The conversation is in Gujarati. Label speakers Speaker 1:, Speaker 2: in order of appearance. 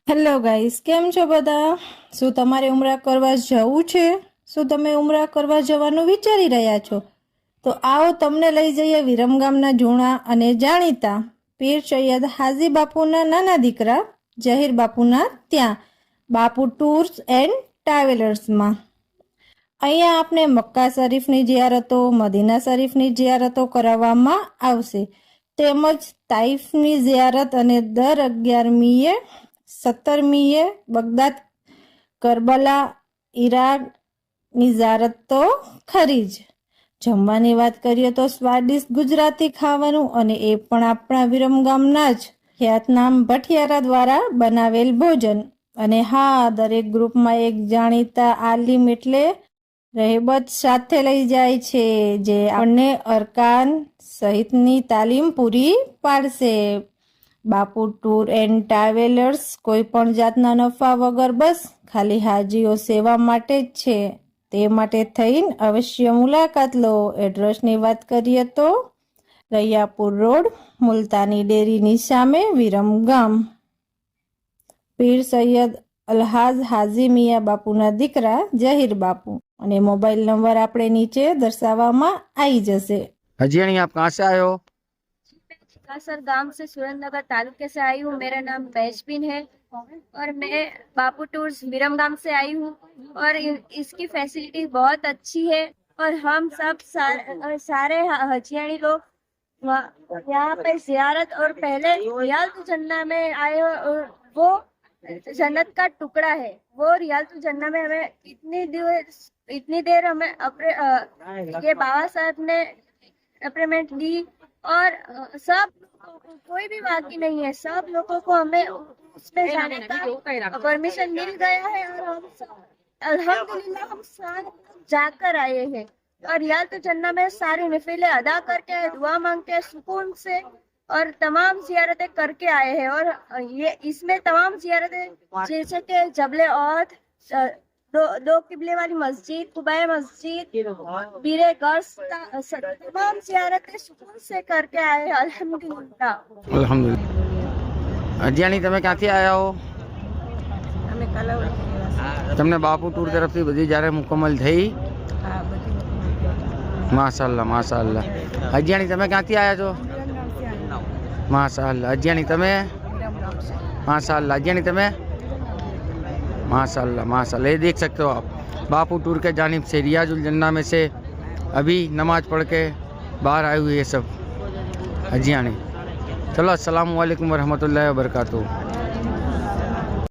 Speaker 1: હેલો ગાઈસ, કેમ છો બધા? શું તમારે ઉમરા કરવા જવું છે? શું તમે ઉમરા કરવા જવાનું વિચારી રહ્યા છો? તો આવો તમને લઈ જઈએ વિરમગામના જૂના અને જાણીતા પીર સૈયદ હાજી બાપુના નાના દીકરા જહીર બાપુના ત્યાં બાપુ ટૂર્સ એન્ડ ટ્રાવેલર્સમાં. અહીંયા આપણે મક્કા શરીફની જિયારતો, મદીના શરીફની જિયારતો કરાવવામાં આવશે, તેમજ તાઇફની જિયારત અને દર 11મીએ 17મીએ બગદાદ, કરબલા, ઈરાકની જિયારત તો ખરી જ. જમવાની વાત કરીએ તો સ્વાદિષ્ટ ગુજરાતી ખાવાનું, અને એ પણ આપણા વિરમગામના જ ખ્યાતનામ ભઠિયારા દ્વારા બનાવેલ ભોજન. અને હા, દરેક ગ્રુપમાં એક જાણીતા આલિમ એટલે રહેબત સાથે લઈ જાય છે, જે આપણને અરકાન સહિતની તાલીમ પૂરી પાડશે. બાપુ ટૂર એન્ડ ટ્રાવેલર્સ કોઈ પણ જાતના નફા વગર બસ ખાલી હાજીઓ સેવા માટે જ છે. તે માટે થઈને અવશ્ય મુલાકાત લો. એડ્રેસની વાત કરીએ તો રૈયાપુર રોડ, મુલતાની ડેરીની સામે, વિરમગામ. પીર સૈયદ અલ્હાજ હાજી મિયા બાપુના દીકરા જહીર બાપુ. અને મોબાઈલ नंबर આપણે નીચે દર્શાવવામાં આવી જશે.
Speaker 2: हजियाणी आप कहाँ से आए हो?
Speaker 3: सर गांव से सुरेंद्रनगर तालुके से आई हूँ। मेरा नाम बैशबिन है और मैं बापू टूर्स विरमगाम से आई हूँ और इसकी फैसिलिटी बहुत अच्छी है और हम सब सारे हजियाणी लोग यहाँ पे जियारत और पहले रियाल तू जन्ना में आए हो, और वो जन्नत का टुकड़ा है। वो रियाल तू जन्ना में हमें इतनी देर हमें अपने ये बाबा साहब ने अप्रेमेंट दी और सब कोई भी बाकी नहीं है, सब लोगों को हमें उसमें जाने का परमिशन मिल गया है और हम अल्हम्दुलिल्लाह हम सारे जाकर आए हैं और रियाल तो जन्ना में सारी महफिलें अदा करके, दुआ मांग के, सुकून से और तमाम जियारतें करके आए हैं। और ये इसमें तमाम जियारतें जैसे कि जबले औद, दो किबले वाली मस्जिद, कुबाए मस्जिद, बीरे गर्स, तमाम जियारतें सुकून से करके आए हैं अल्हम्दुलिल्लाह।
Speaker 2: अल्हम्दुलिल्लाह। हजियाणी તમે ક્યાંથી આવ્યા હો?
Speaker 4: અમે કાલાવડથી આવ્યા
Speaker 2: તમને બાપુ ટૂર તરફથી બધી જ્યારે મુકમ્મલ થઈ?
Speaker 4: છીએ. હા, બધી
Speaker 2: માશાઅલ્લાહ માશાઅલ્લાહ. હજીયાણી તમે ક્યાંથી આવ્યા છો? माशाअल्लाह. हजियाणी તમે? माशाअल्लाह. हजियाणी તમે? माशाअल्लाह माशाअल्लाह. ये देख सकते हो आप, बापू टूर के जानिब से रियाजुल जन्ना में से अभी नमाज पढ़ के बाहर आए हुए ये सब हजियाणी. चलो, अस्सलामु अलैकुम वरहमतुल्लाहि वबरकातुहू.